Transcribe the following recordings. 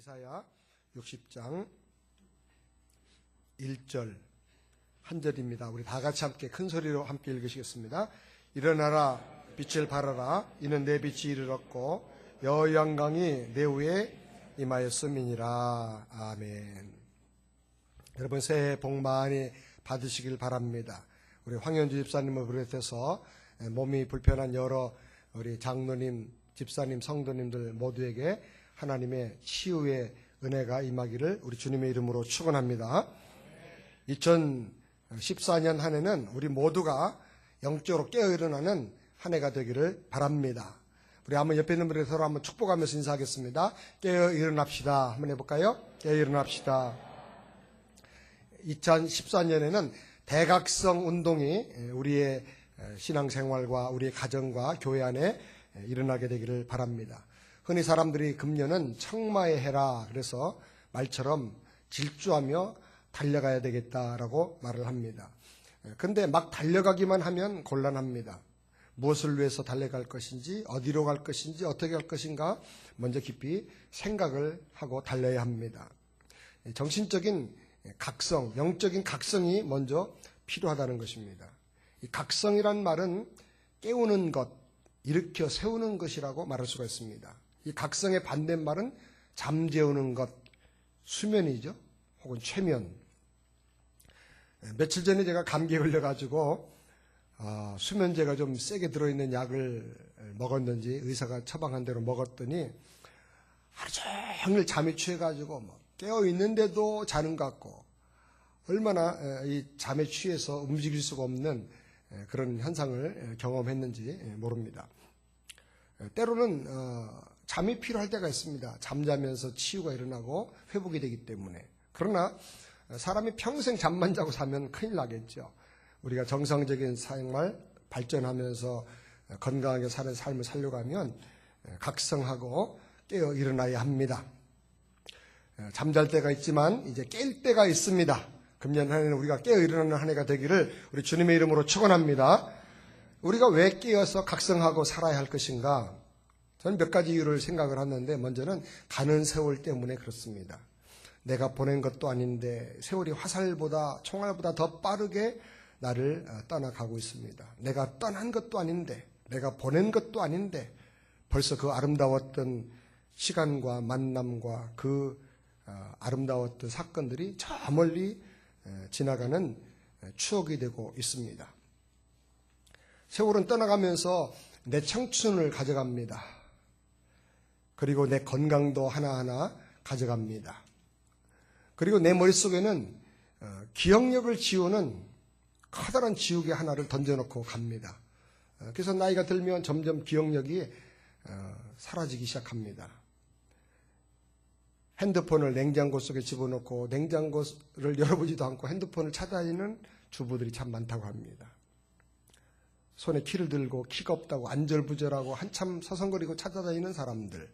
이사야 60장 1절 한 절입니다. 우리 다 같이 함께 큰 소리로 함께 읽으시겠습니다. 일어나라 빛을 발하라 이는 내 빛이 이르렀고 여호와의 영광이 내 위에 임하였음이니라. 아멘. 여러분 새해 복 많이 받으시길 바랍니다. 우리 황현주 집사님을 비롯해서 몸이 불편한 여러 우리 장로님, 집사님, 성도님들 모두에게 하나님의 치유의 은혜가 임하기를 우리 주님의 이름으로 축원합니다. 2014년 한 해는 우리 모두가 영적으로 깨어 일어나는 한 해가 되기를 바랍니다. 우리 한번 옆에 있는 분에게 서로 한번 축복하면서 인사하겠습니다. 깨어 일어납시다. 한번 해볼까요? 깨어 일어납시다. 2014년에는 대각성 운동이 우리의 신앙생활과 우리의 가정과 교회 안에 일어나게 되기를 바랍니다. 흔히 사람들이 금년은 청마의 해라 그래서 말처럼 질주하며 달려가야 되겠다라고 말을 합니다. 그런데 막 달려가기만 하면 곤란합니다. 무엇을 위해서 달려갈 것인지, 어디로 갈 것인지, 어떻게 할 것인가 먼저 깊이 생각을 하고 달려야 합니다. 정신적인 각성, 영적인 각성이 먼저 필요하다는 것입니다. 이 각성이란 말은 깨우는 것, 일으켜 세우는 것이라고 말할 수가 있습니다. 이 각성의 반대말은 잠재우는 것, 수면이죠. 혹은 최면. 며칠 전에 제가 감기에 걸려가지고 수면제가 좀 세게 들어있는 약을 먹었는지 의사가 처방한 대로 먹었더니 하루 종일 잠이 취해가지고 깨어있는데도 자는 것 같고 얼마나 이 잠에 취해서 움직일 수가 없는 그런 현상을 경험했는지 모릅니다. 때로는 잠이 필요할 때가 있습니다. 잠자면서 치유가 일어나고 회복이 되기 때문에. 그러나 사람이 평생 잠만 자고 사면 큰일 나겠죠. 우리가 정상적인 생활 발전하면서 건강하게 사는 삶을 살려고 하면 각성하고 깨어 일어나야 합니다. 잠잘 때가 있지만 이제 깰 때가 있습니다. 금년 한 해는 우리가 깨어 일어나는 한 해가 되기를 우리 주님의 이름으로 축원합니다. 우리가 왜 깨어서 각성하고 살아야 할 것인가? 저는 몇 가지 이유를 생각을 하는데 먼저는 가는 세월 때문에 그렇습니다. 내가 보낸 것도 아닌데 세월이 화살보다 총알보다 더 빠르게 나를 떠나가고 있습니다. 내가 떠난 것도 아닌데 내가 보낸 것도 아닌데 벌써 그 아름다웠던 시간과 만남과 그 아름다웠던 사건들이 저 멀리 지나가는 추억이 되고 있습니다. 세월은 떠나가면서 내 청춘을 가져갑니다. 그리고 내 건강도 하나하나 가져갑니다. 그리고 내 머릿속에는 기억력을 지우는 커다란 지우개 하나를 던져놓고 갑니다. 그래서 나이가 들면 점점 기억력이 사라지기 시작합니다. 핸드폰을 냉장고 속에 집어넣고 냉장고를 열어보지도 않고 핸드폰을 찾아다니는 주부들이 참 많다고 합니다. 손에 키를 들고 키가 없다고 안절부절하고 한참 서성거리고 찾아다니는 사람들.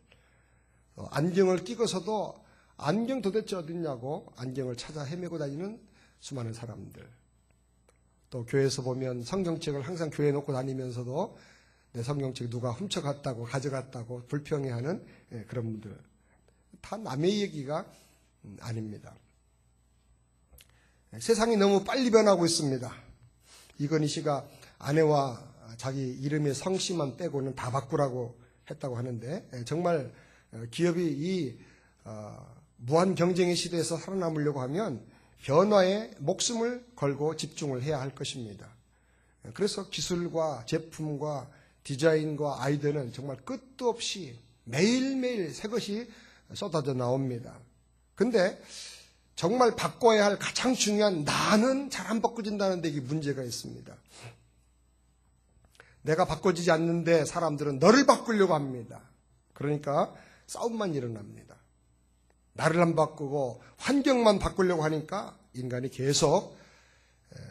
안경을 끼고서도 안경 도대체 어딨냐고 안경을 찾아 헤매고 다니는 수많은 사람들. 또 교회에서 보면 성경책을 항상 교회에 놓고 다니면서도 내 성경책 누가 훔쳐갔다고 가져갔다고 불평해하는 그런 분들. 다 남의 얘기가 아닙니다. 세상이 너무 빨리 변하고 있습니다. 이건희 씨가 아내와 자기 이름의 성씨만 빼고는 다 바꾸라고 했다고 하는데 정말 기업이 이 무한 경쟁의 시대에서 살아남으려고 하면 변화에 목숨을 걸고 집중을 해야 할 것입니다. 그래서 기술과 제품과 디자인과 아이디어는 정말 끝도 없이 매일매일 새 것이 쏟아져 나옵니다. 근데 정말 바꿔야 할 가장 중요한 나는 잘 안 바꿔진다는 데 이게 문제가 있습니다. 내가 바꿔지지 않는데 사람들은 너를 바꾸려고 합니다. 그러니까 싸움만 일어납니다. 나를 안 바꾸고 환경만 바꾸려고 하니까 인간이 계속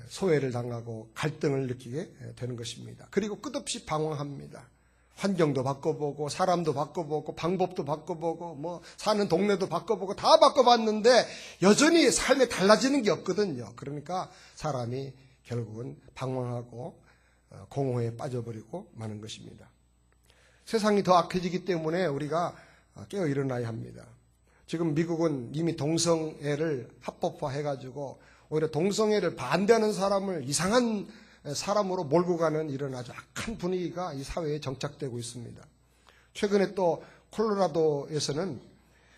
소외를 당하고 갈등을 느끼게 되는 것입니다. 그리고 끝없이 방황합니다. 환경도 바꿔보고 사람도 바꿔보고 방법도 바꿔보고 사는 동네도 바꿔보고 다 바꿔봤는데 여전히 삶에 달라지는 게 없거든요. 그러니까 사람이 결국은 방황하고 공허에 빠져버리고 마는 것입니다. 세상이 더 악해지기 때문에 우리가 깨어 일어나야 합니다. 지금 미국은 이미 동성애를 합법화해가지고 오히려 동성애를 반대하는 사람을 이상한 사람으로 몰고 가는 이런 아주 악한 분위기가 이 사회에 정착되고 있습니다. 최근에 또 콜로라도에서는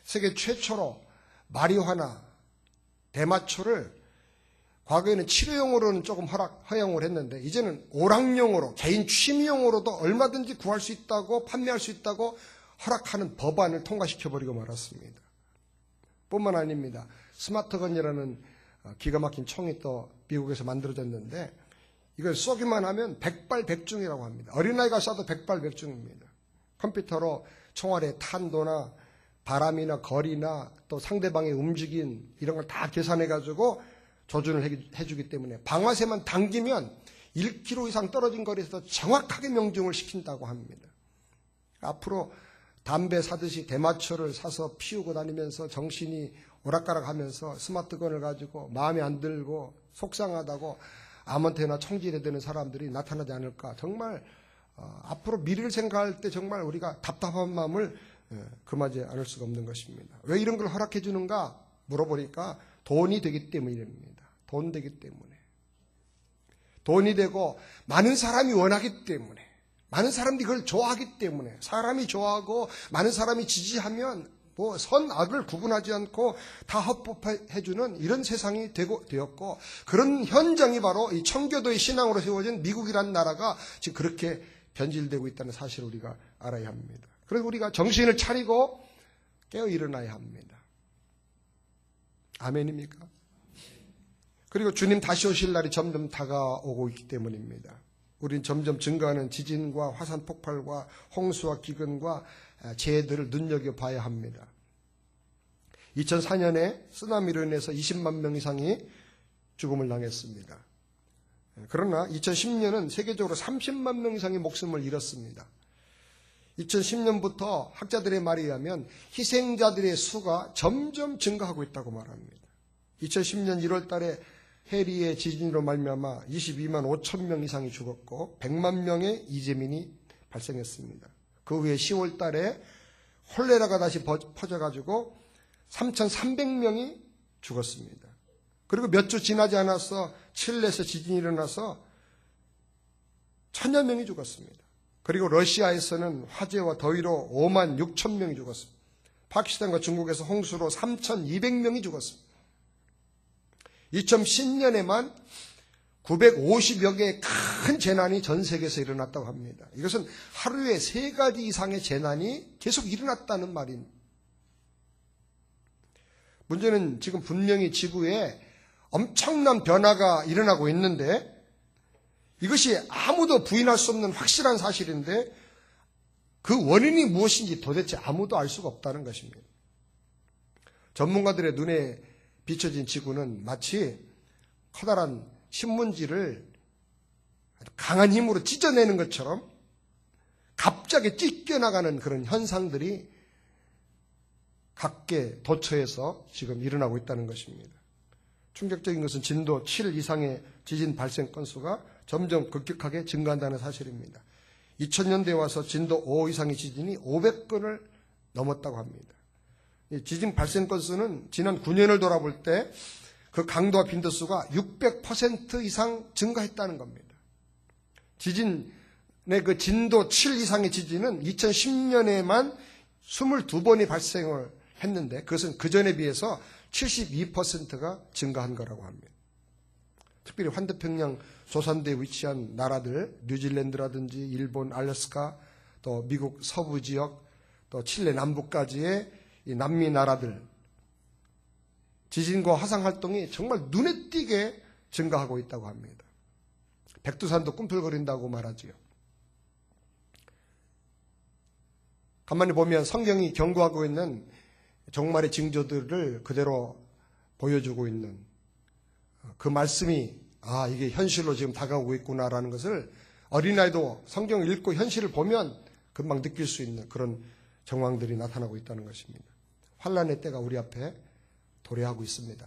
세계 최초로 마리화나 대마초를 과거에는 치료용으로는 조금 허용을 했는데 이제는 오락용으로 개인 취미용으로도 얼마든지 구할 수 있다고 판매할 수 있다고 허락하는 법안을 통과시켜버리고 말았습니다. 뿐만 아닙니다. 스마트건이라는 기가 막힌 총이 또 미국에서 만들어졌는데 이걸 쏘기만 하면 백발백중이라고 합니다. 어린아이가 쏴도 백발백중입니다. 컴퓨터로 총알의 탄도나 바람이나 거리나 또 상대방의 움직임 이런 걸 다 계산해가지고 조준을 해주기 때문에 방아쇠만 당기면 1km 이상 떨어진 거리에서 정확하게 명중을 시킨다고 합니다. 앞으로 담배 사듯이 대마초를 사서 피우고 다니면서 정신이 오락가락하면서 스마트건을 가지고 마음에 안 들고 속상하다고 아무한테나 총질해대는 사람들이 나타나지 않을까. 정말 앞으로 미래를 생각할 때 정말 우리가 답답한 마음을 금하지 않을 수가 없는 것입니다. 왜 이런 걸 허락해 주는가 물어보니까 돈이 되기 때문입니다. 돈 되기 때문에. 돈이 되고 많은 사람이 원하기 때문에. 많은 사람들이 그걸 좋아하기 때문에. 사람이 좋아하고 많은 사람이 지지하면 뭐 선악을 구분하지 않고 다 합법해 주는 이런 세상이 되었고 그런 현장이 바로 이 청교도의 신앙으로 세워진 미국이라는 나라가 지금 그렇게 변질되고 있다는 사실을 우리가 알아야 합니다. 그래서 우리가 정신을 차리고 깨어 일어나야 합니다. 아멘입니까? 그리고 주님 다시 오실 날이 점점 다가오고 있기 때문입니다. 우리는 점점 증가하는 지진과 화산 폭발과 홍수와 기근과 재해들을 눈여겨봐야 합니다. 2004년에 쓰나미로 인해서 20만 명 이상이 죽음을 당했습니다. 그러나 2010년은 세계적으로 30만 명 이상이 목숨을 잃었습니다. 2010년부터 학자들의 말에 의하면 희생자들의 수가 점점 증가하고 있다고 말합니다. 2010년 1월 달에 해리의 지진으로 말미암아 22만 5천 명 이상이 죽었고 100만 명의 이재민이 발생했습니다. 그 후에 10월 달에 홀레라가 다시 퍼져가지고 3,300명이 죽었습니다. 그리고 몇 주 지나지 않아서 칠레에서 지진이 일어나서 1,000여 명이 죽었습니다. 그리고 러시아에서는 화재와 더위로 5만 6천 명이 죽었습니다. 파키스탄과 중국에서 홍수로 3,200명이 죽었습니다. 2010년에만 950여 개의 큰 재난이 전 세계에서 일어났다고 합니다. 이것은 하루에 3가지 이상의 재난이 계속 일어났다는 말입니다. 문제는 지금 분명히 지구에 엄청난 변화가 일어나고 있는데 이것이 아무도 부인할 수 없는 확실한 사실인데 그 원인이 무엇인지 도대체 아무도 알 수가 없다는 것입니다. 전문가들의 눈에 비춰진 지구는 마치 커다란 신문지를 강한 힘으로 찢어내는 것처럼 갑자기 찢겨나가는 그런 현상들이 각계 도처에서 지금 일어나고 있다는 것입니다. 충격적인 것은 진도 7 이상의 지진 발생 건수가 점점 급격하게 증가한다는 사실입니다. 2000년대에 와서 진도 5 이상의 지진이 500건을 넘었다고 합니다. 지진 발생 건수는 지난 9년을 돌아볼 때 그 강도와 빈도수가 600% 이상 증가했다는 겁니다. 지진의 그 진도 7 이상의 지진은 2010년에만 22번이 발생을 했는데 그것은 그전에 비해서 72%가 증가한 거라고 합니다. 특별히 환태평양 조산대에 위치한 나라들, 뉴질랜드라든지 일본, 알래스카, 또 미국 서부 지역, 또 칠레 남부까지의 이 남미 나라들, 지진과 화상활동이 정말 눈에 띄게 증가하고 있다고 합니다. 백두산도 꿈틀거린다고 말하지요. 가만히 보면 성경이 경고하고 있는 종말의 징조들을 그대로 보여주고 있는 그 말씀이 이게 현실로 지금 다가오고 있구나라는 것을 어린아이도 성경을 읽고 현실을 보면 금방 느낄 수 있는 그런 정황들이 나타나고 있다는 것입니다. 환란의 때가 우리 앞에 도래하고 있습니다.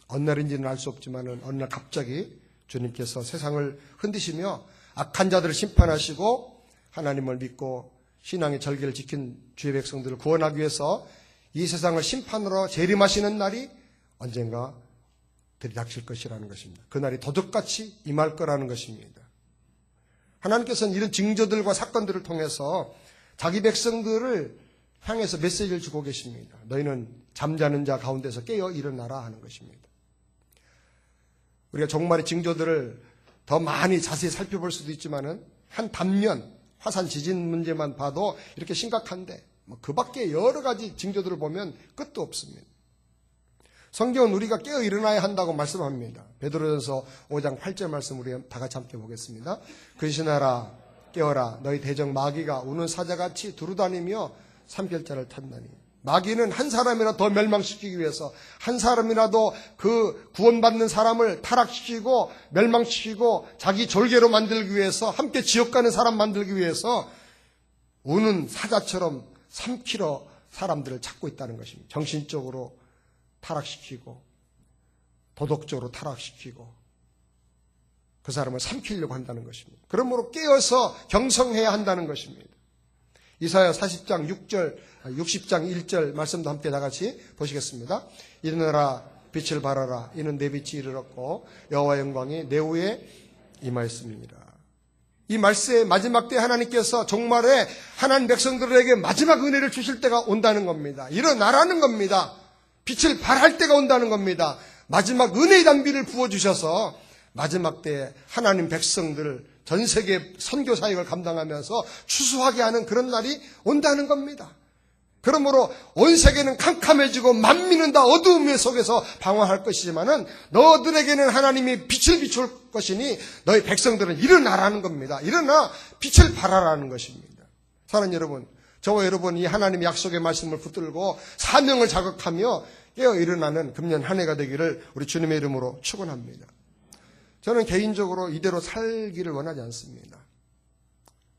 어느 날인지는 알 수 없지만 어느 날 갑자기 주님께서 세상을 흔드시며 악한 자들을 심판하시고 하나님을 믿고 신앙의 절개를 지킨 주의 백성들을 구원하기 위해서 이 세상을 심판으로 재림하시는 날이 언젠가 들이닥칠 것이라는 것입니다. 그날이 도둑같이 임할 거라는 것입니다. 하나님께서는 이런 징조들과 사건들을 통해서 자기 백성들을 향해서 메시지를 주고 계십니다. 너희는 잠자는 자 가운데서 깨어 일어나라 하는 것입니다. 우리가 종말의 징조들을 더 많이 자세히 살펴볼 수도 있지만은 한 단면, 화산 지진 문제만 봐도 이렇게 심각한데 그 밖에 여러 가지 징조들을 보면 끝도 없습니다. 성경은 우리가 깨어 일어나야 한다고 말씀합니다. 베드로전서 5장 8절 말씀 우리 다 같이 함께 보겠습니다. 근신하라 깨어라 너희 대적 마귀가 우는 사자같이 두루다니며 삼kel자를 탔나니. 마귀는 한 사람이라도 더 멸망시키기 위해서, 한 사람이라도 그 구원받는 사람을 타락시키고 멸망시키고 자기 졸개로 만들기 위해서, 함께 지옥 가는 사람 만들기 위해서 우는 사자처럼 삼키러 사람들을 찾고 있다는 것입니다. 정신적으로 타락시키고 도덕적으로 타락시키고 그 사람을 삼키려고 한다는 것입니다. 그러므로 깨어서 경성해야 한다는 것입니다. 이사야 40장 6절, 60장 1절 말씀도 함께 다 같이 보시겠습니다. 일어나라 빛을 발하라 이는 내 빛이 이르렀고 여호와의 영광이 내 위에 임하였습니다. 이 말세의 마지막 때 하나님께서 종말에 하나님 백성들에게 마지막 은혜를 주실 때가 온다는 겁니다. 일어나라는 겁니다. 빛을 발할 때가 온다는 겁니다. 마지막 은혜의 단비를 부어주셔서 마지막 때 하나님 백성들 전 세계 선교 사역을 감당하면서 추수하게 하는 그런 날이 온다는 겁니다. 그러므로 온 세계는 캄캄해지고 만민은 다 어두움 속에서 방황할 것이지만은 너들에게는 하나님이 빛을 비출 것이니 너희 백성들은 일어나라는 겁니다. 일어나 빛을 발하라는 것입니다. 사랑하는 여러분, 저와 여러분 이 하나님의 약속의 말씀을 붙들고 사명을 자극하며 깨어 일어나는 금년 한 해가 되기를 우리 주님의 이름으로 축원합니다. 저는 개인적으로 이대로 살기를 원하지 않습니다.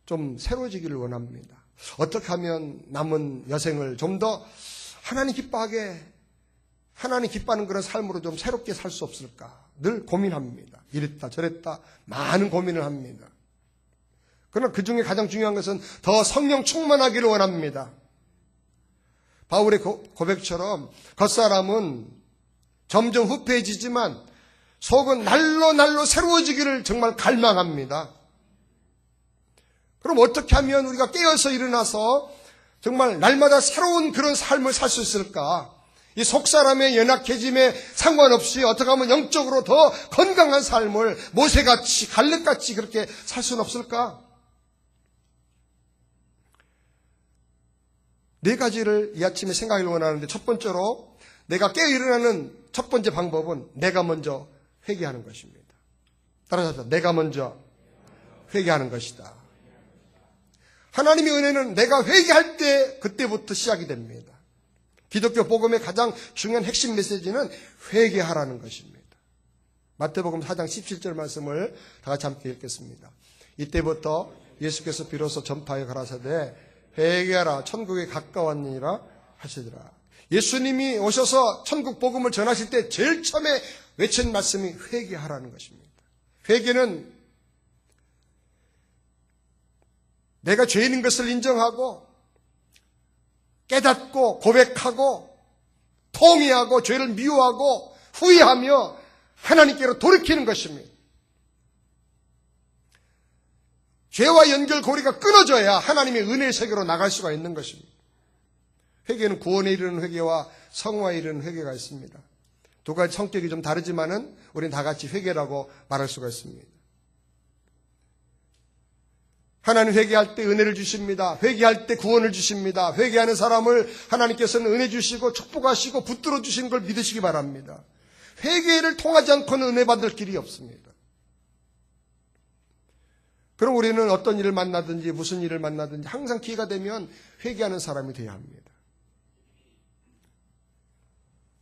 좀 새로워지기를 원합니다. 어떻게 하면 남은 여생을 좀 더 하나님 기뻐하게, 하나님 기뻐하는 그런 삶으로 좀 새롭게 살 수 없을까 늘 고민합니다. 이랬다 저랬다 많은 고민을 합니다. 그러나 그 중에 가장 중요한 것은 더 성령 충만하기를 원합니다. 바울의 고백처럼 겉사람은 점점 후패해지지만 속은 날로 새로워지기를 정말 갈망합니다. 그럼 어떻게 하면 우리가 깨어서 일어나서 정말 날마다 새로운 그런 삶을 살 수 있을까? 이 속사람의 연약해짐에 상관없이 어떻게 하면 영적으로 더 건강한 삶을 모세같이 갈렙같이 그렇게 살 수는 없을까? 네 가지를 이 아침에 생각하기를 원하는데, 첫 번째로 내가 깨어 일어나는 첫 번째 방법은 내가 먼저 회개하는 것입니다. 따라서 내가 먼저 회개하는 것이다. 하나님의 은혜는 내가 회개할 때 그때부터 시작이 됩니다. 기독교 복음의 가장 중요한 핵심 메시지는 회개하라는 것입니다. 마태복음 4장 17절 말씀을 다 같이 함께 읽겠습니다. 이때부터 예수께서 비로소 전파하여 가라사대 회개하라 천국에 가까웠느니라 하시더라. 예수님이 오셔서 천국 복음을 전하실 때 제일 처음에 외친 말씀이 회개하라는 것입니다. 회개는 내가 죄인인 것을 인정하고 깨닫고 고백하고 통회하고 죄를 미워하고 후회하며 하나님께로 돌이키는 것입니다. 죄와 연결고리가 끊어져야 하나님의 은혜의 세계로 나갈 수가 있는 것입니다. 회개는 구원에 이르는 회개와 성화에 이르는 회개가 있습니다. 두 가지 성격이 좀 다르지만은 우리는 다 같이 회개라고 말할 수가 있습니다. 하나님 회개할 때 은혜를 주십니다. 회개할 때 구원을 주십니다. 회개하는 사람을 하나님께서는 은혜 주시고 축복하시고 붙들어 주신 걸 믿으시기 바랍니다. 회개를 통하지 않고는 은혜 받을 길이 없습니다. 그럼 우리는 어떤 일을 만나든지 무슨 일을 만나든지 항상 기회가 되면 회개하는 사람이 되어야 합니다.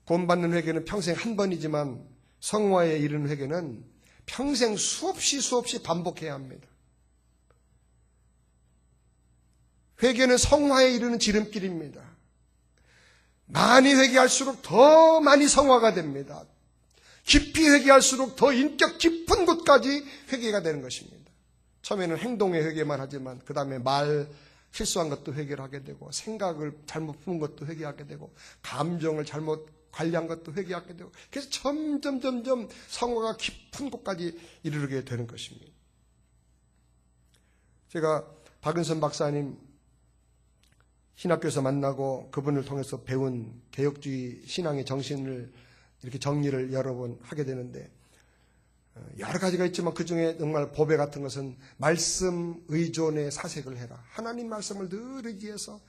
구원받는 회개는 평생 한 번이지만 성화에 이르는 회개는 평생 수없이 반복해야 합니다. 회개는 성화에 이르는 지름길입니다. 많이 회개할수록 더 많이 성화가 됩니다. 깊이 회개할수록 더 인격 깊은 곳까지 회개가 되는 것입니다. 처음에는 행동의 회개만 하지만 그 다음에 말, 실수한 것도 회개하게 되고, 생각을 잘못 푼 것도 회개하게 되고, 감정을 잘못 관리한 것도 회개하게 되고, 그래서 점점 성화가 깊은 곳까지 이르게 되는 것입니다. 제가 박은선 박사님 신학교에서 만나고 그분을 통해서 배운 개혁주의 신앙의 정신을 이렇게 정리를 여러 번 하게 되는데, 여러 가지가 있지만 그 중에 정말 보배 같은 것은 말씀 의존의 사색을 해라. 하나님 말씀을 늘 의지해서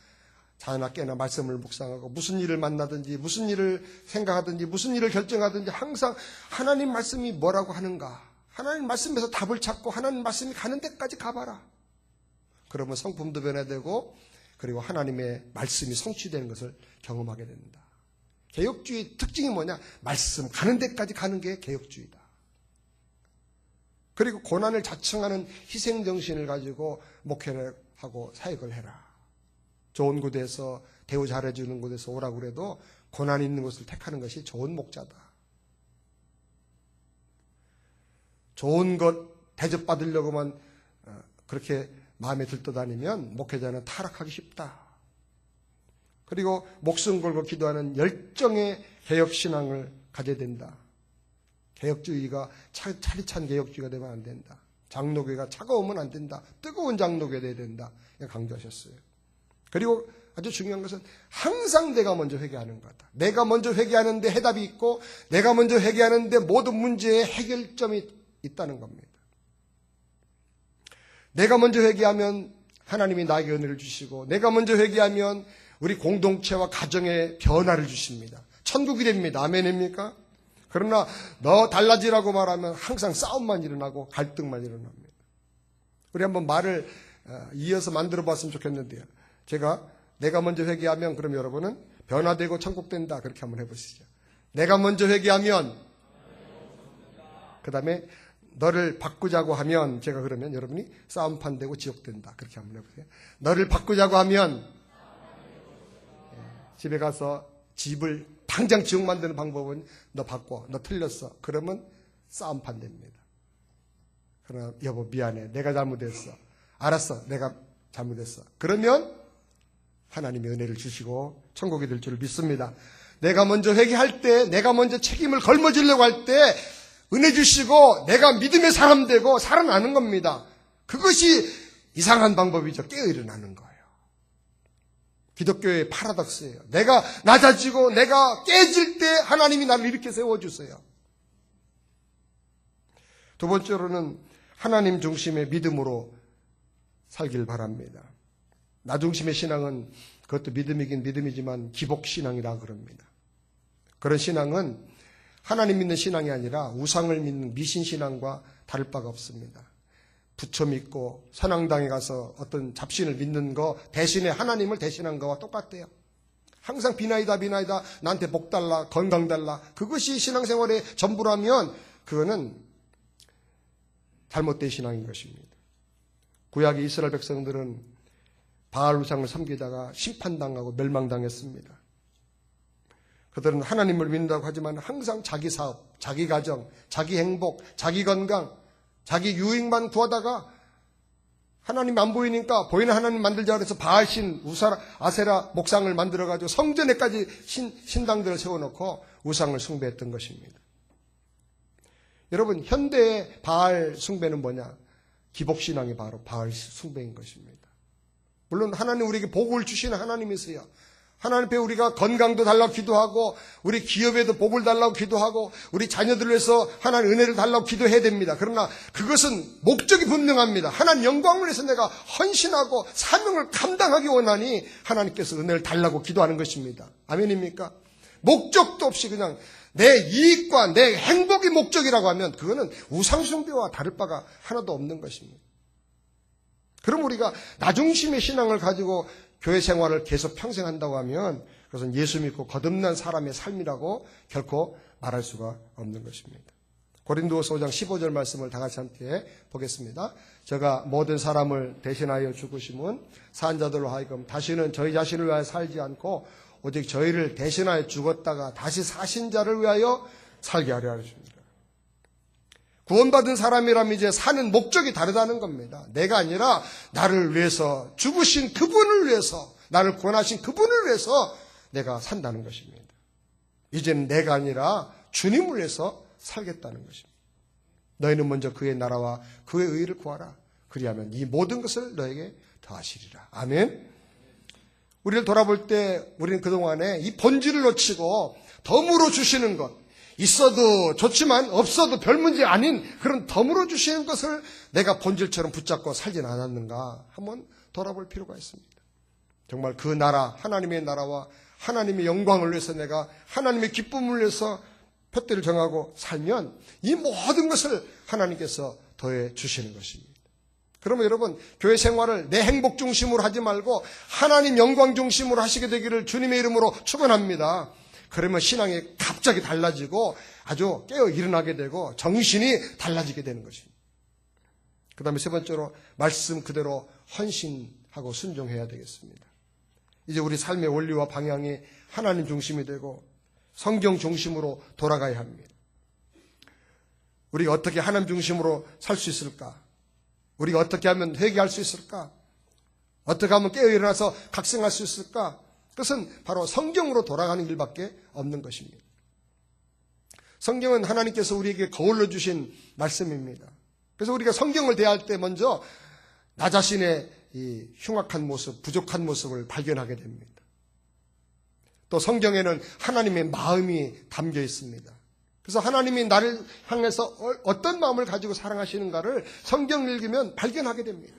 자나 깨나 말씀을 묵상하고, 무슨 일을 만나든지 무슨 일을 생각하든지 무슨 일을 결정하든지 항상 하나님 말씀이 뭐라고 하는가, 하나님 말씀에서 답을 찾고 하나님 말씀이 가는 데까지 가봐라. 그러면 성품도 변화되고, 그리고 하나님의 말씀이 성취되는 것을 경험하게 됩니다. 개혁주의 특징이 뭐냐? 말씀 가는 데까지 가는 게 개혁주의다. 그리고 고난을 자청하는 희생정신을 가지고 목회를 하고 사역을 해라. 좋은 곳에서 대우 잘해주는 곳에서 오라고 그래도 고난 있는 곳을 택하는 것이 좋은 목자다. 좋은 것 대접받으려고만 그렇게 마음에 들떠다니면 목회자는 타락하기 쉽다. 그리고 목숨 걸고 기도하는 열정의 개혁신앙을 가져야 된다. 개혁주의가 차리찬 개혁주의가 되면 안 된다. 장로교회가 차가우면 안 된다. 뜨거운 장로교회 돼야 된다. 강조하셨어요. 그리고 아주 중요한 것은 항상 내가 먼저 회개하는 거다. 내가 먼저 회개하는데 해답이 있고, 내가 먼저 회개하는데 모든 문제의 해결점이 있다는 겁니다. 내가 먼저 회개하면 하나님이 나에게 은혜를 주시고, 내가 먼저 회개하면 우리 공동체와 가정에 변화를 주십니다. 천국이 됩니다. 아멘입니까? 그러나 너 달라지라고 말하면 항상 싸움만 일어나고 갈등만 일어납니다. 우리 한번 말을 이어서 만들어 봤으면 좋겠는데요. 내가 먼저 회개하면, 그럼 여러분은 변화되고 천국 된다. 그렇게 한번 해보시죠. 내가 먼저 회개하면, 그 다음에 너를 바꾸자고 하면, 제가 그러면 여러분이 싸움판 되고 지옥 된다. 그렇게 한번 해보세요. 너를 바꾸자고 하면, 집에 가서 집을 당장 지옥 만드는 방법은 너 바꿔. 너 틀렸어. 그러면 싸움판 됩니다. 그러나 여보 미안해. 내가 잘못했어. 알았어. 내가 잘못했어. 그러면 하나님의 은혜를 주시고 천국이 될 줄 믿습니다. 내가 먼저 회개할 때, 내가 먼저 책임을 걸머지려고 할 때 은혜 주시고 내가 믿음의 사람 되고 살아나는 겁니다. 그것이 이상한 방법이죠. 깨어 일어나는 거예요. 기독교의 파라독스예요. 내가 낮아지고 내가 깨질 때 하나님이 나를 이렇게 세워주세요. 두 번째로는 하나님 중심의 믿음으로 살길 바랍니다. 나 중심의 신앙은 그것도 믿음이긴 믿음이지만 기복신앙이라 그럽니다. 그런 신앙은 하나님 믿는 신앙이 아니라 우상을 믿는 미신신앙과 다를 바가 없습니다. 부처 믿고 선앙당에 가서 어떤 잡신을 믿는 거 대신에 하나님을 대신한 거와 똑같대요. 항상 비나이다 나한테 복 달라 건강 달라, 그것이 신앙생활의 전부라면 그거는 잘못된 신앙인 것입니다. 구약의 이스라엘 백성들은 바알 우상을 섬기다가 심판당하고 멸망당했습니다. 그들은 하나님을 믿는다고 하지만 항상 자기 사업, 자기 가정, 자기 행복, 자기 건강, 자기 유익만 구하다가 하나님 안 보이니까 보이는 하나님 만들자 그래서 바알신, 아세라 목상을 만들어가지고 성전에까지 신당들을 세워놓고 우상을 숭배했던 것입니다. 여러분, 현대의 바알 숭배는 뭐냐? 기복신앙이 바로 바알 숭배인 것입니다. 물론 하나님 우리에게 복을 주시는 하나님이세요. 하나님 앞에 우리가 건강도 달라고 기도하고 우리 기업에도 복을 달라고 기도하고 우리 자녀들을 위해서 하나님 은혜를 달라고 기도해야 됩니다. 그러나 그것은 목적이 분명합니다. 하나님 영광을 위해서 내가 헌신하고 사명을 감당하기 원하니 하나님께서 은혜를 달라고 기도하는 것입니다. 아멘입니까? 목적도 없이 그냥 내 이익과 내 행복이 목적이라고 하면 그거는 우상숭배와 다를 바가 하나도 없는 것입니다. 그럼 우리가 나 중심의 신앙을 가지고 교회 생활을 계속 평생 한다고 하면 그것은 예수 믿고 거듭난 사람의 삶이라고 결코 말할 수가 없는 것입니다. 고린도후서 5장 15절 말씀을 다 같이 함께 보겠습니다. 제가 모든 사람을 대신하여 죽으심은 산자들로 하여금 다시는 저희 자신을 위하여 살지 않고 오직 저희를 대신하여 죽었다가 다시 사신 자를 위하여 살게 하려 하십니다. 구원받은 사람이라면 이제 사는 목적이 다르다는 겁니다. 내가 아니라 나를 위해서 죽으신 그분을 위해서, 나를 구원하신 그분을 위해서 내가 산다는 것입니다. 이제는 내가 아니라 주님을 위해서 살겠다는 것입니다. 너희는 먼저 그의 나라와 그의 의를 구하라. 그리하면 이 모든 것을 너에게 더하시리라. 아멘. 우리를 돌아볼 때 우리는 그동안에 이 본질을 놓치고 덤으로 주시는 것, 있어도 좋지만 없어도 별 문제 아닌 그런 덤으로 주시는 것을 내가 본질처럼 붙잡고 살진 않았는가 한번 돌아볼 필요가 있습니다. 정말 그 나라, 하나님의 나라와 하나님의 영광을 위해서 내가 하나님의 기쁨을 위해서 표대를 정하고 살면 이 모든 것을 하나님께서 더해 주시는 것입니다. 그러면 여러분, 교회 생활을 내 행복 중심으로 하지 말고 하나님 영광 중심으로 하시게 되기를 주님의 이름으로 축원합니다. 그러면 신앙이 갑자기 달라지고 아주 깨어 일어나게 되고 정신이 달라지게 되는 것입니다. 그 다음에 세 번째로 말씀 그대로 헌신하고 순종해야 되겠습니다. 이제 우리 삶의 원리와 방향이 하나님 중심이 되고 성경 중심으로 돌아가야 합니다. 우리가 어떻게 하나님 중심으로 살 수 있을까? 우리가 어떻게 하면 회개할 수 있을까? 어떻게 하면 깨어 일어나서 각성할 수 있을까? 그것은 바로 성경으로 돌아가는 길밖에 없는 것입니다. 성경은 하나님께서 우리에게 거울로 주신 말씀입니다. 그래서 우리가 성경을 대할 때 먼저 나 자신의 이 흉악한 모습, 부족한 모습을 발견하게 됩니다. 또 성경에는 하나님의 마음이 담겨 있습니다. 그래서 하나님이 나를 향해서 어떤 마음을 가지고 사랑하시는가를 성경을 읽으면 발견하게 됩니다.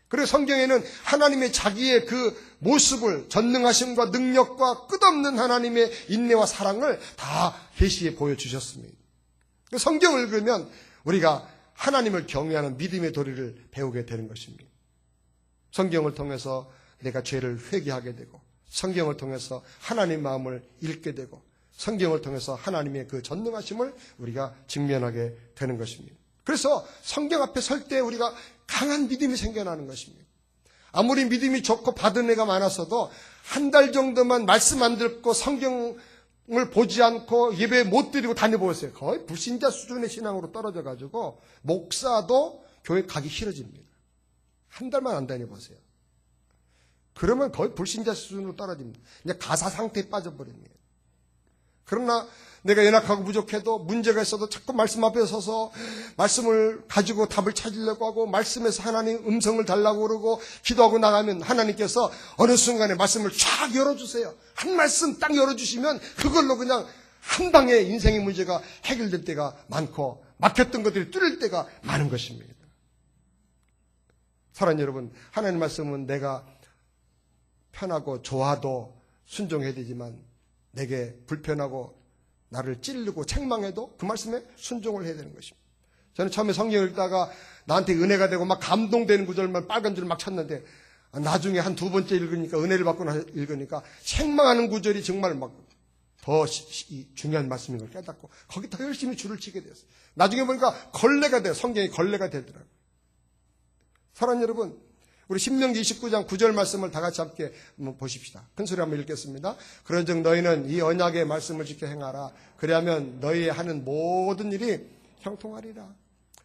그리고 성경에는 하나님의 자기의 그 모습을, 전능하심과 능력과 끝없는 하나님의 인내와 사랑을 다 계시해 보여주셨습니다. 성경을 읽으면 우리가 하나님을 경외하는 믿음의 도리를 배우게 되는 것입니다. 성경을 통해서 내가 죄를 회개하게 되고, 성경을 통해서 하나님의 마음을 읽게 되고, 성경을 통해서 하나님의 그 전능하심을 우리가 직면하게 되는 것입니다. 그래서 성경 앞에 설 때 우리가 강한 믿음이 생겨나는 것입니다. 아무리 믿음이 좋고 받은 애가 많았어도 한 달 정도만 말씀 안 듣고 성경을 보지 않고 예배 못 드리고 다녀보세요. 거의 불신자 수준의 신앙으로 떨어져가지고 목사도 교회 가기 싫어집니다. 한 달만 안 다녀보세요. 그러면 거의 불신자 수준으로 떨어집니다. 이제 가사 상태에 빠져버립니다. 그러나 내가 연약하고 부족해도 문제가 있어도 자꾸 말씀 앞에 서서 말씀을 가지고 답을 찾으려고 하고 말씀에서 하나님 음성을 달라고 그러고 기도하고 나가면 하나님께서 어느 순간에 말씀을 쫙 열어주세요. 한 말씀 딱 열어주시면 그걸로 그냥 한 방에 인생의 문제가 해결될 때가 많고 막혔던 것들이 뚫릴 때가 많은 것입니다. 사랑하는 여러분, 하나님 말씀은 내가 편하고 좋아도 순종해야 되지만 내게 불편하고 나를 찌르고 책망해도 그 말씀에 순종을 해야 되는 것입니다. 저는 처음에 성경을 읽다가 나한테 은혜가 되고 막 감동되는 구절만 빨간 줄 막 찾는데 나중에 한 두 번째 읽으니까 은혜를 받고 읽으니까 책망하는 구절이 정말 막 더 중요한 말씀인 걸 깨닫고 거기 더 열심히 줄을 치게 되었어요. 나중에 보니까 걸레가 돼요. 성경이 걸레가 되더라고요. 사랑하는 여러분, 우리 신명기 29장 9절 말씀을 다 같이 함께 한번 보십시다. 큰 소리 한번 읽겠습니다. 그런즉 너희는 이 언약의 말씀을 지켜 행하라. 그리하면 너희 하는 모든 일이 형통하리라.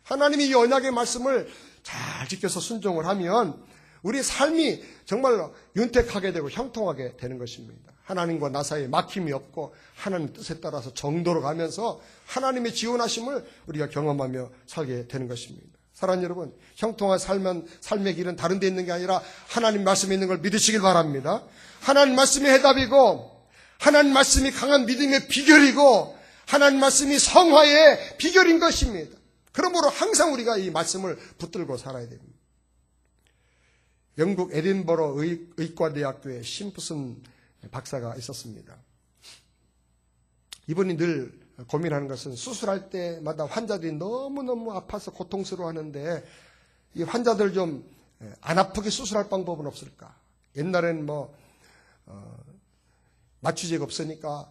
하나님이 이 언약의 말씀을 잘 지켜서 순종을 하면 우리 삶이 정말로 윤택하게 되고 형통하게 되는 것입니다. 하나님과 나 사이에 막힘이 없고 하나님 뜻에 따라서 정도로 가면서 하나님의 지원하심을 우리가 경험하며 살게 되는 것입니다. 사랑하는 여러분, 형통한 삶의 길은 다른 데 있는 게 아니라 하나님 말씀에 있는 걸 믿으시길 바랍니다. 하나님 말씀이 해답이고 하나님 말씀이 강한 믿음의 비결이고 하나님 말씀이 성화의 비결인 것입니다. 그러므로 항상 우리가 이 말씀을 붙들고 살아야 됩니다. 영국 에딘버러 의과대학교에 심프슨 박사가 있었습니다. 이분이 늘 고민하는 것은 수술할 때마다 환자들이 너무너무 아파서 고통스러워하는데 이 환자들 좀 안 아프게 수술할 방법은 없을까? 옛날에는 마취제가 없으니까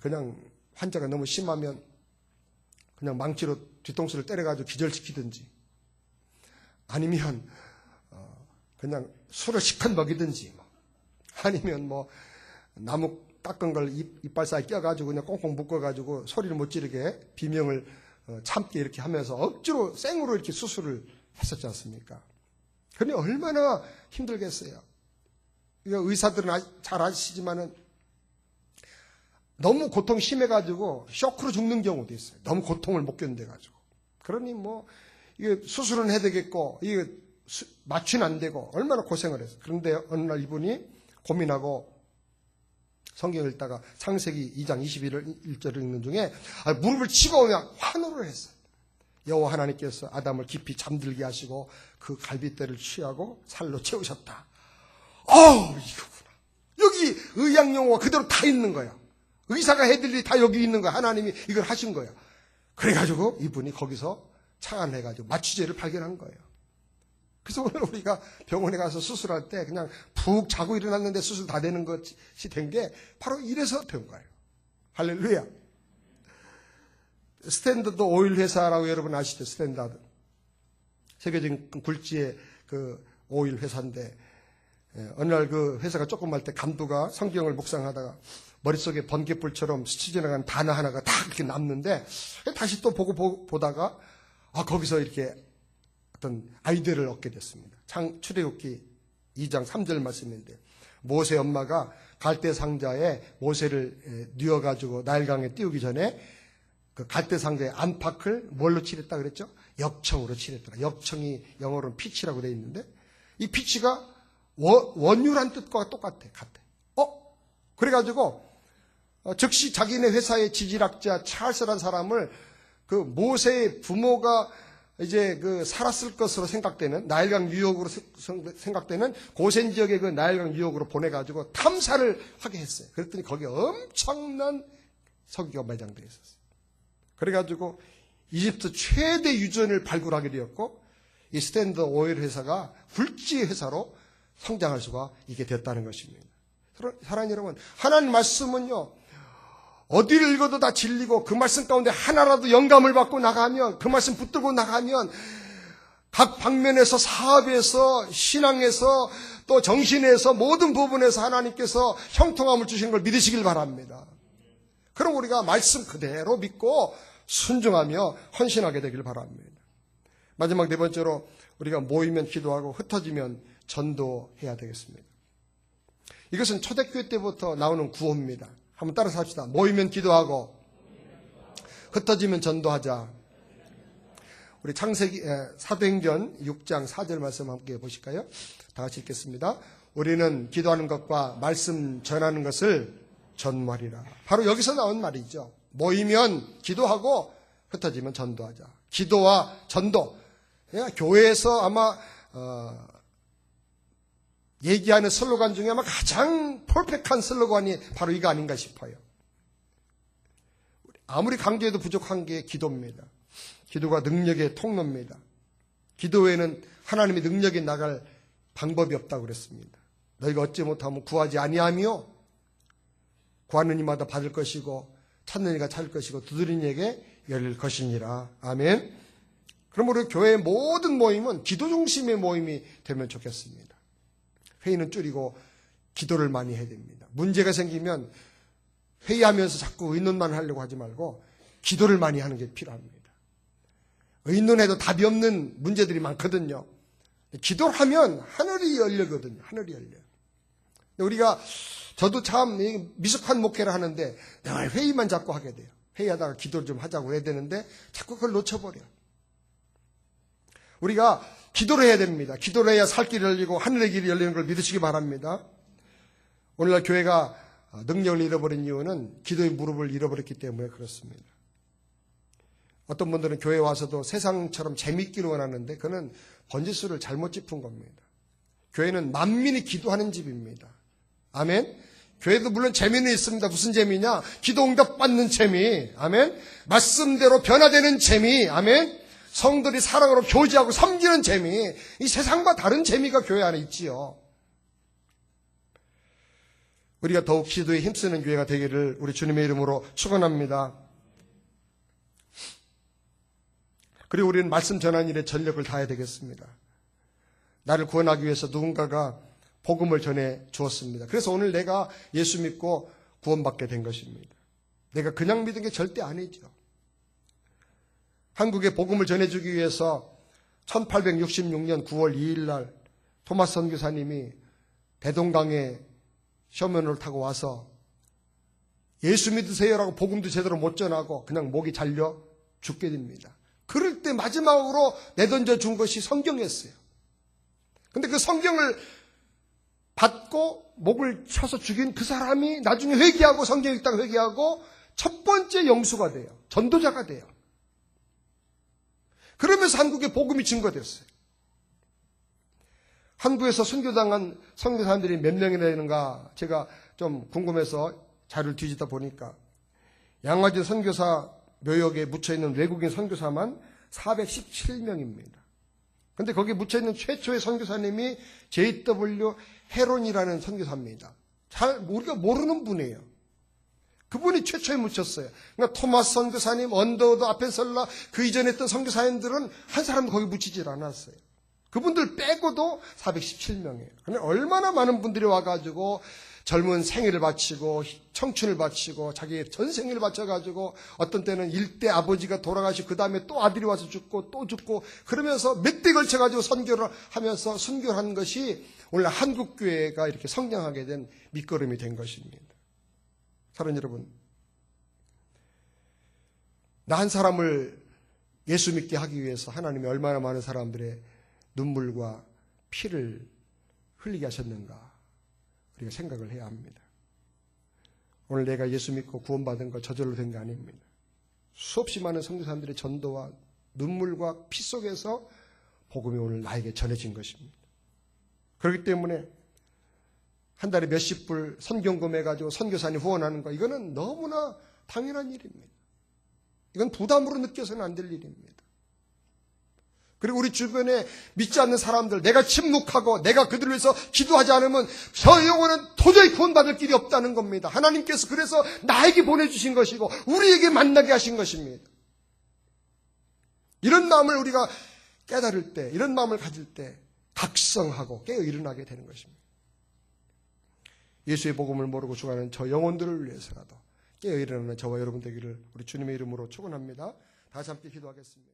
그냥 환자가 너무 심하면 그냥 망치로 뒤통수를 때려가지고 기절시키든지 아니면 그냥 술을 시컷 먹이든지 아니면 나무 깎은 걸 이빨 사이에 껴가지고 그냥 꽁꽁 묶어가지고 소리를 못 지르게 비명을 참게 이렇게 하면서 억지로 생으로 이렇게 수술을 했었지 않습니까? 그러니 얼마나 힘들겠어요. 의사들은 잘 아시지만은 너무 고통 심해가지고 쇼크로 죽는 경우도 있어요. 너무 고통을 못 견뎌가지고. 그러니 이게 수술은 해야 되겠고, 이게 마취는 안 되고, 얼마나 고생을 했어요. 그런데 어느 날 이분이 고민하고 성경을 읽다가 창세기 2장 21절을 읽는 중에 무릎을 치고 그냥 환호를 했어요. 여호와 하나님께서 아담을 깊이 잠들게 하시고 그 갈빗대를 취하고 살로 채우셨다. 이거구나. 여기 의학용어가 그대로 다 있는 거야. 의사가 해드릴 일이 다 여기 있는 거야. 하나님이 이걸 하신 거야. 그래가지고 이분이 거기서 착안해가지고 마취제를 발견한 거예요. 그래서 오늘 우리가 병원에 가서 수술할 때 그냥 푹 자고 일어났는데 수술 다 되는 것이 된 게 바로 이래서 된 거예요. 할렐루야. 스탠더드 오일 회사라고 여러분 아시죠? 스탠다드. 세계적인 굴지의 그 오일 회사인데, 어느 날 그 회사가 조그만 때 간부가 성경을 묵상하다가 머릿속에 번개불처럼 스쳐 지나간 단어 하나가 딱 이렇게 남는데, 다시 또 보다가 거기서 이렇게 어떤 아이디어를 얻게 됐습니다. 출애굽기 2장 3절 말씀인데, 모세 엄마가 갈대 상자에 모세를 뉘어가지고 나일강에 띄우기 전에 그 갈대 상자의 안팎을 뭘로 칠했다 그랬죠? 역청으로 칠했더라. 역청이 영어로는 피치라고 되어 있는데, 이 피치가 원유란 뜻과 같아. 그래가지고 즉시 자기네 회사의 지질학자 찰스라는 사람을 그 모세의 부모가 이제 그 살았을 것으로 생각되는 나일강 유역으로 생각되는 고센 지역의 그 나일강 유역으로 보내가지고 탐사를 하게 했어요. 그랬더니 거기에 엄청난 석유가 매장되어 있었어요. 그래가지고 이집트 최대 유전을 발굴하게 되었고, 이 스탠드 오일 회사가 굴지 회사로 성장할 수가 있게 됐다는 것입니다. 사랑하는 여러분, 하나님 말씀은요, 어디를 읽어도 다 진리고, 그 말씀 가운데 하나라도 영감을 받고 나가면, 그 말씀 붙들고 나가면 각 방면에서, 사업에서, 신앙에서, 또 정신에서, 모든 부분에서 하나님께서 형통함을 주시는 걸 믿으시길 바랍니다. 그럼 우리가 말씀 그대로 믿고 순종하며 헌신하게 되길 바랍니다. 마지막 네 번째로, 우리가 모이면 기도하고 흩어지면 전도해야 되겠습니다. 이것은 초대교회 때부터 나오는 구호입니다. 한번 따라서 합시다. 모이면 기도하고 흩어지면 전도하자. 우리 창세기 사도행전 6장 4절 말씀 함께 보실까요? 다 같이 읽겠습니다. 우리는 기도하는 것과 말씀 전하는 것을 전무하리라. 바로 여기서 나온 말이죠. 모이면 기도하고 흩어지면 전도하자. 기도와 전도. 교회에서 아마 얘기하는 슬로건 중에 아마 가장 퍼펙트한 슬로건이 바로 이거 아닌가 싶어요. 아무리 강조해도 부족한 게 기도입니다. 기도가 능력의 통로입니다. 기도 외에는 하나님의 능력이 나갈 방법이 없다고 그랬습니다. 너희가 얻지 못하면 구하지 아니하며 구하는 이마다 받을 것이고 찾는 이가 찾을 것이고 두드리는 이에게 열릴 것이니라. 아멘. 그럼 우리 교회의 모든 모임은 기도 중심의 모임이 되면 좋겠습니다. 회의는 줄이고 기도를 많이 해야 됩니다. 문제가 생기면 회의하면서 자꾸 의논만 하려고 하지 말고 기도를 많이 하는 게 필요합니다. 의논해도 답이 없는 문제들이 많거든요. 기도를 하면 하늘이 열리거든요. 하늘이 열려요. 저도 참 미숙한 목회를 하는데 늘 회의만 자꾸 하게 돼요. 회의하다가 기도를 좀 하자고 해야 되는데 자꾸 그걸 놓쳐버려요. 우리가 기도를 해야 됩니다. 기도를 해야 살 길이 열리고 하늘의 길이 열리는 걸 믿으시기 바랍니다. 오늘날 교회가 능력을 잃어버린 이유는 기도의 무릎을 잃어버렸기 때문에 그렇습니다. 어떤 분들은 교회에 와서도 세상처럼 재밌기를 원하는데 그는 번지수를 잘못 짚은 겁니다. 교회는 만민이 기도하는 집입니다. 아멘. 교회도 물론 재미는 있습니다. 무슨 재미냐? 기도 응답 받는 재미. 아멘. 말씀대로 변화되는 재미. 아멘. 성들이 사랑으로 교제하고 섬기는 재미. 이 세상과 다른 재미가 교회 안에 있지요. 우리가 더욱 기도에 힘쓰는 교회가 되기를 우리 주님의 이름으로 축원합니다. 그리고 우리는 말씀 전하는 일에 전력을 다해야 되겠습니다. 나를 구원하기 위해서 누군가가 복음을 전해 주었습니다. 그래서 오늘 내가 예수 믿고 구원받게 된 것입니다. 내가 그냥 믿은 게 절대 아니죠. 한국에 복음을 전해주기 위해서 1866년 9월 2일 날 토마스 선교사님이 대동강에 쇼면을 타고 와서 예수 믿으세요라고 복음도 제대로 못 전하고 그냥 목이 잘려 죽게 됩니다. 그럴 때 마지막으로 내던져 준 것이 성경이었어요. 근데 그 성경을 받고 목을 쳐서 죽인 그 사람이 나중에 회개하고 성경 읽다가 회개하고 첫 번째 영수가 돼요. 전도자가 돼요. 그러면서 한국에 복음이 증거됐어요. 한국에서 선교당한 선교사님들이 몇 명이나 되는가 제가 좀 궁금해서 자료를 뒤지다 보니까 양화진 선교사 묘역에 묻혀있는 외국인 선교사만 417명입니다. 근데 거기에 묻혀있는 최초의 선교사님이 J.W. 헤론이라는 선교사입니다. 잘 우리가 모르는 분이에요. 그분이 최초에 묻혔어요. 그러니까 토마스 선교사님, 언더우드, 아펜설라 그 이전에 했던 선교사님들은 한 사람도 거기 묻히질 않았어요. 그분들 빼고도 417명이에요. 그러니까 얼마나 많은 분들이 와가지고 젊은 생애를 바치고 청춘을 바치고 자기의 전생을 바쳐가지고 어떤 때는 일대 아버지가 돌아가시고 그 다음에 또 아들이 와서 죽고 또 죽고 그러면서 몇 대 걸쳐가지고 선교를 하면서 순교를 한 것이 오늘 한국교회가 이렇게 성장하게 된 밑거름이 된 것입니다. 사랑하는 여러분, 나 한 사람을 예수 믿게 하기 위해서 하나님이 얼마나 많은 사람들의 눈물과 피를 흘리게 하셨는가 우리가 생각을 해야 합니다. 오늘 내가 예수 믿고 구원받은 거 저절로 된 게 아닙니다. 수없이 많은 선교사님들의 전도와 눈물과 피 속에서 복음이 오늘 나에게 전해진 것입니다. 그렇기 때문에 한 달에 몇십 불 선경금 해가지고 선교사님 후원하는 거 이거는 너무나 당연한 일입니다. 이건 부담으로 느껴서는 안 될 일입니다. 그리고 우리 주변에 믿지 않는 사람들, 내가 침묵하고 내가 그들을 위해서 기도하지 않으면 저 영혼은 도저히 구원받을 길이 없다는 겁니다. 하나님께서 그래서 나에게 보내주신 것이고 우리에게 만나게 하신 것입니다. 이런 마음을 우리가 깨달을 때, 이런 마음을 가질 때 각성하고 깨어 일어나게 되는 것입니다. 예수의 복음을 모르고 죽어가는 저 영혼들을 위해서라도 깨어 일어나는 저와 여러분 되기를 우리 주님의 이름으로 축원합니다. 다시 함께 기도하겠습니다.